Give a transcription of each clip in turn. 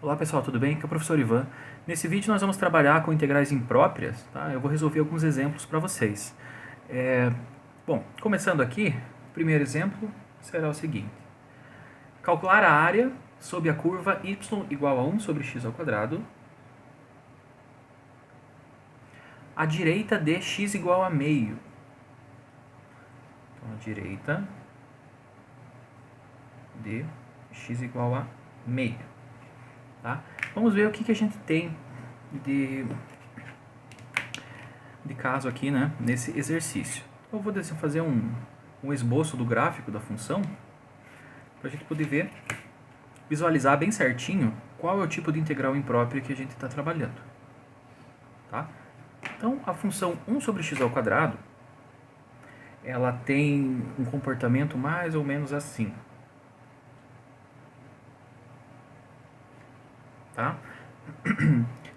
Olá pessoal, tudo bem? Aqui é o professor Ivan. Nesse vídeo nós vamos trabalhar com integrais impróprias, tá? Eu vou resolver alguns exemplos para vocês. Bom, começando aqui, o primeiro exemplo será o seguinte. Calcular a área sob a curva y igual a 1 sobre x ao quadrado, à direita de x igual a meio. Então, à direita de x igual a meio. Tá? Vamos ver o que a gente tem de caso aqui, né, nesse exercício. Eu vou fazer um esboço do gráfico da função para a gente poder visualizar bem certinho qual é o tipo de integral imprópria que a gente está trabalhando. Tá? Então, a função 1 sobre x ao quadrado, ela tem um comportamento mais ou menos assim. Tá?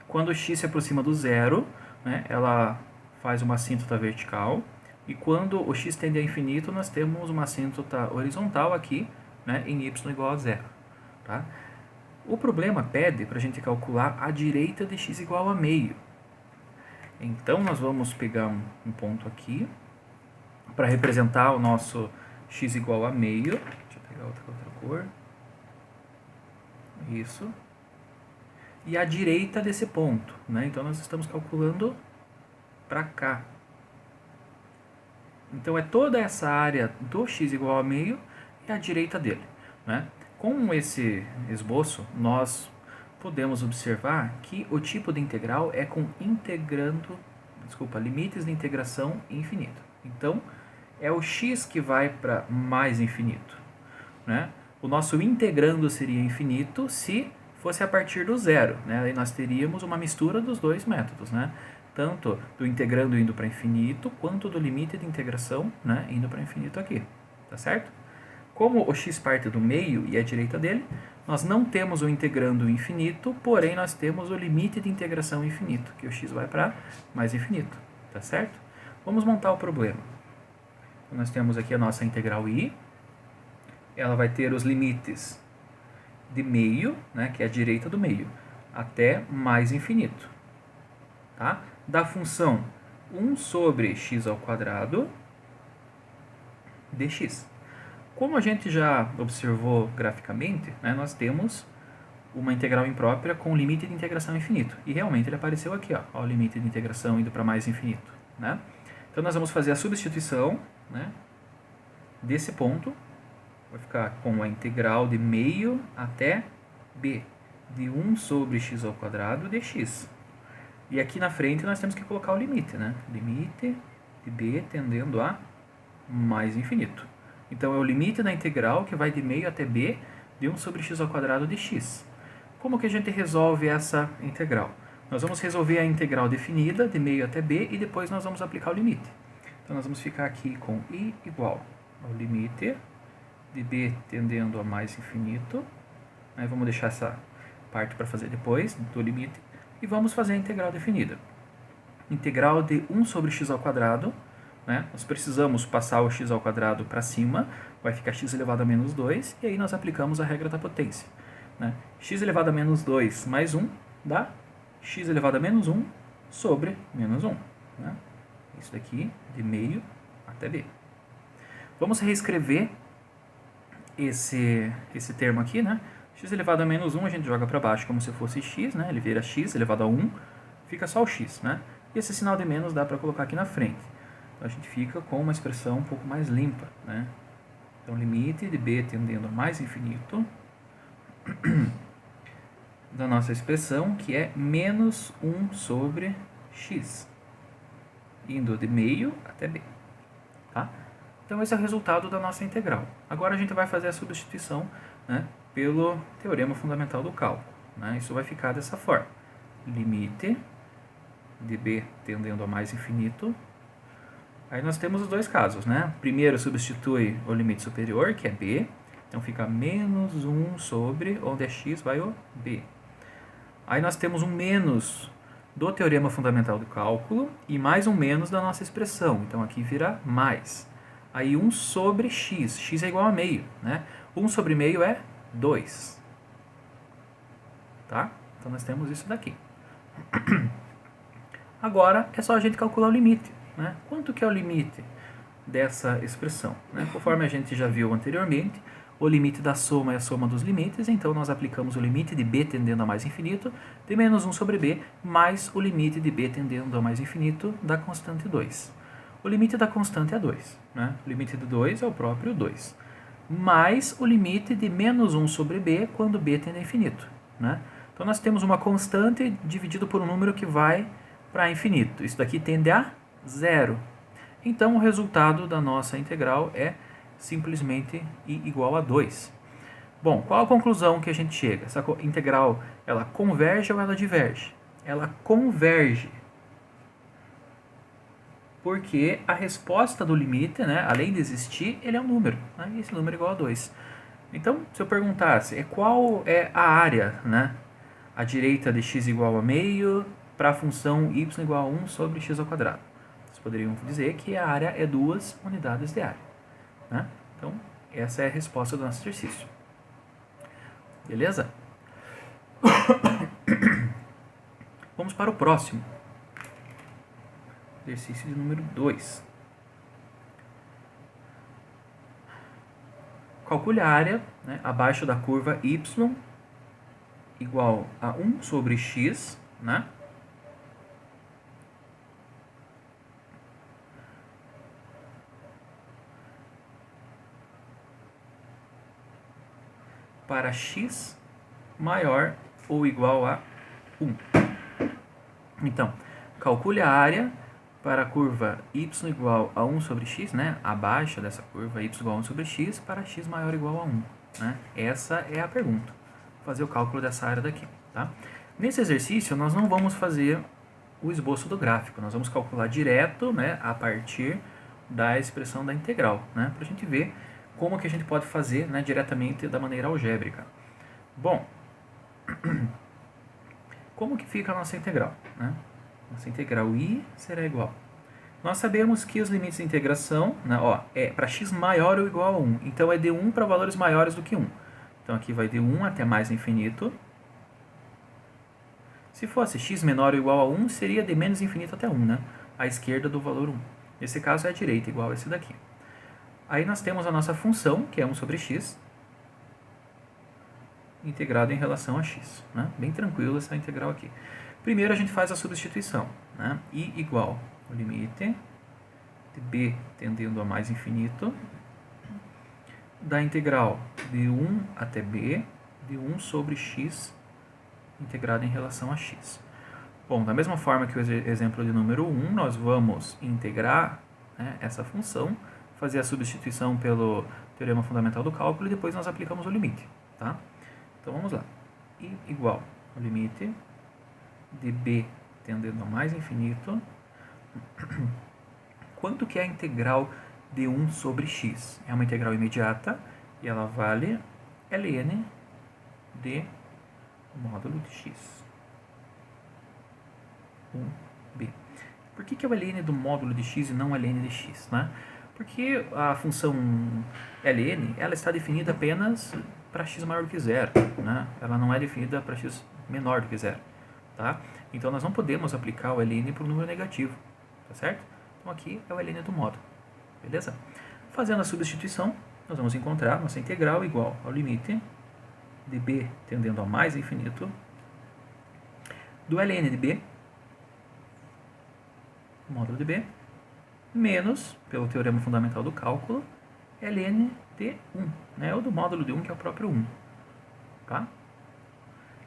Quando x se aproxima do zero, né, ela faz uma assíntota vertical, e quando o x tende a infinito, nós temos uma assíntota horizontal aqui, né, em y igual a zero. Tá? O problema pede para a gente calcular a direita de x igual a meio. Então, nós vamos pegar um ponto aqui, para representar o nosso x igual a meio. Deixa eu pegar outra cor. Isso. E a direita desse ponto, né? Então, nós estamos calculando para cá. Então, é toda essa área do x igual a meio e a direita dele, né? Com esse esboço, nós podemos observar que o tipo de integral é com limites de integração infinito. Então, é o x que vai para mais infinito, né? O nosso integrando seria infinito se fosse a partir do zero, né? Aí nós teríamos uma mistura dos dois métodos, né? Tanto do integrando indo para infinito, quanto do limite de integração, né, indo para infinito aqui, tá certo? Como o x parte do meio e a direita dele, nós não temos o integrando infinito, porém nós temos o limite de integração infinito, que o x vai para mais infinito, tá certo? Vamos montar o problema. Então, nós temos aqui a nossa integral i, ela vai ter os limites de meio, né, que é a direita do meio, até mais infinito. Tá? Da função 1 sobre x ao quadrado dx. Como a gente já observou graficamente, né, nós temos uma integral imprópria com limite de integração infinito. E realmente ele apareceu aqui, ó, o limite de integração indo para mais infinito. Né? Então nós vamos fazer a substituição, né, desse ponto. Vai ficar com a integral de meio até b de 1 sobre x ao quadrado dx. E aqui na frente nós temos que colocar o limite, né? Limite de b tendendo a mais infinito. Então é o limite da integral que vai de meio até b de 1 sobre x ao quadrado dx. Como que a gente resolve essa integral? Nós vamos resolver a integral definida de meio até b e depois nós vamos aplicar o limite. Então nós vamos ficar aqui com i igual ao limite de b tendendo a mais infinito. Aí vamos deixar essa parte para fazer depois do limite. E vamos fazer a integral definida. Integral de 1 sobre x ao quadrado. Né? Nós precisamos passar o x ao quadrado para cima. Vai ficar x elevado a menos 2. E aí nós aplicamos a regra da potência. Né? X elevado a menos 2 mais 1 dá x elevado a menos 1 sobre menos 1. Né? Isso daqui de meio até b. Vamos reescrever esse termo aqui, né? X elevado a menos 1 a gente joga para baixo como se fosse x, né? Ele vira x elevado a 1, fica só o x, né? E esse sinal de menos dá para colocar aqui na frente. Então a gente fica com uma expressão um pouco mais limpa, né? Então limite de b tendendo a mais infinito da nossa expressão, que é menos 1 sobre x, indo de meio até b, tá? Então esse é o resultado da nossa integral. Agora a gente vai fazer a substituição, né, pelo teorema fundamental do cálculo. Né? Isso vai ficar dessa forma. Limite de b tendendo a mais infinito. Aí nós temos os dois casos. Né? Primeiro substitui o limite superior, que é b. Então fica menos 1 sobre, onde é x, vai o b. Aí nós temos um menos do teorema fundamental do cálculo e mais um menos da nossa expressão. Então aqui vira mais. Aí 1 sobre x. X é igual a meio. Né? 1 sobre meio é 2. tá? Então nós temos isso daqui. Agora é só a gente calcular o limite, né? Quanto que é o limite dessa expressão, né? Conforme a gente já viu anteriormente, o limite da soma é a soma dos limites, então nós aplicamos o limite de b tendendo a mais infinito de menos 1 sobre b mais o limite de b tendendo a mais infinito da constante 2. O limite da constante é 2, né? O limite de 2 é o próprio 2, mais o limite de menos 1 sobre b quando b tende a infinito, né? Então nós temos uma constante dividido por um número que vai para infinito. Isso daqui tende a zero. Então o resultado da nossa integral é simplesmente i igual a 2. Bom, qual a conclusão que a gente chega? Essa integral, ela converge ou ela diverge? Ela converge. Porque a resposta do limite, né, além de existir, ele é um número. Né, e esse número é igual a 2. Então, se eu perguntasse qual é a área, né, à direita de x igual a meio para a função y igual a 1 sobre x ao quadrado, vocês poderiam dizer que a área é 2 unidades de área. Né? Então, essa é a resposta do nosso exercício. Beleza? Vamos para o próximo. Exercício de número 2. Calcule a área, né, abaixo da curva y igual a 1 sobre x, né? Para x maior ou igual a 1. Então, calcule a área para a curva y igual a 1 sobre x, né? Abaixo dessa curva y igual a 1 sobre x para x maior ou igual a 1. Né? Essa é a pergunta. Vou fazer o cálculo dessa área daqui. Tá? Nesse exercício, nós não vamos fazer o esboço do gráfico. Nós vamos calcular direto, né, a partir da expressão da integral, né? Para a gente ver como que a gente pode fazer, né, diretamente da maneira algébrica. Bom, como que fica a nossa integral? Né? Nossa integral i será igual. Nós sabemos que os limites de integração, né, ó, é para x maior ou igual a 1. Então é de 1 para valores maiores do que 1. Então aqui vai de 1 até mais infinito. Se fosse x menor ou igual a 1, seria de menos infinito até 1, né? À esquerda do valor 1. Nesse caso é a direita, igual a esse daqui. Aí nós temos a nossa função, que é 1 sobre x, integrado em relação a x. Né? Bem tranquilo essa integral aqui. Primeiro a gente faz a substituição. Né? I igual o limite de b tendendo a mais infinito da integral de 1 até b de 1 sobre x integrado em relação a x. Bom, da mesma forma que o exemplo de número 1, nós vamos integrar, né, essa função, fazer a substituição pelo teorema fundamental do cálculo e depois nós aplicamos o limite. Tá? Então vamos lá. I igual o limite de b tendendo a mais infinito. Quanto que é a integral de 1 sobre x? É uma integral imediata e ela vale ln de módulo de x. 1b. Por que é o ln do módulo de x e não ln de x? Né? Porque a função ln ela está definida apenas para x maior do que zero. Né? Ela não é definida para x menor do que zero. Tá? Então nós não podemos aplicar o ln para o número negativo. Tá certo? Então aqui é o ln do módulo. Beleza? Fazendo a substituição, nós vamos encontrar nossa integral igual ao limite de b tendendo a mais infinito do ln de b, módulo de b, menos, pelo teorema fundamental do cálculo, ln de 1, né? Ou do módulo de 1, que é o próprio 1. Tá?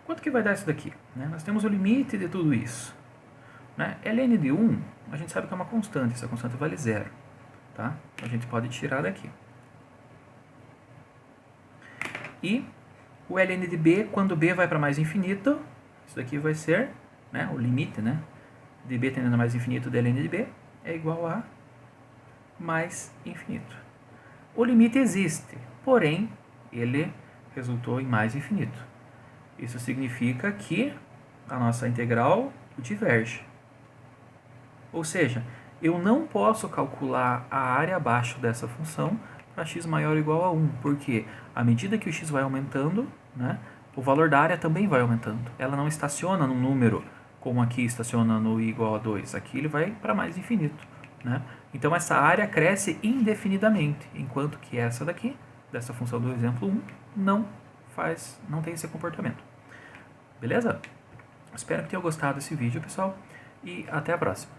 Quanto que vai dar isso daqui? Né? Nós temos o limite de tudo isso. Né? Ln de 1, a gente sabe que é uma constante, essa constante vale zero. Tá? A gente pode tirar daqui. E o ln de b, quando b vai para mais infinito, isso daqui vai ser, né, o limite, né, de b tendendo a mais infinito de ln de b é igual a mais infinito. O limite existe, porém, ele resultou em mais infinito. Isso significa que a nossa integral diverge. Ou seja, eu não posso calcular a área abaixo dessa função para x maior ou igual a 1, porque à medida que o x vai aumentando, né, o valor da área também vai aumentando. Ela não estaciona num número como aqui estaciona no i igual a 2. Aqui ele vai para mais infinito, né? Então essa área cresce indefinidamente, enquanto que essa daqui, dessa função do exemplo 1, não tem esse comportamento. Beleza? Espero que tenham gostado desse vídeo, pessoal, e até a próxima.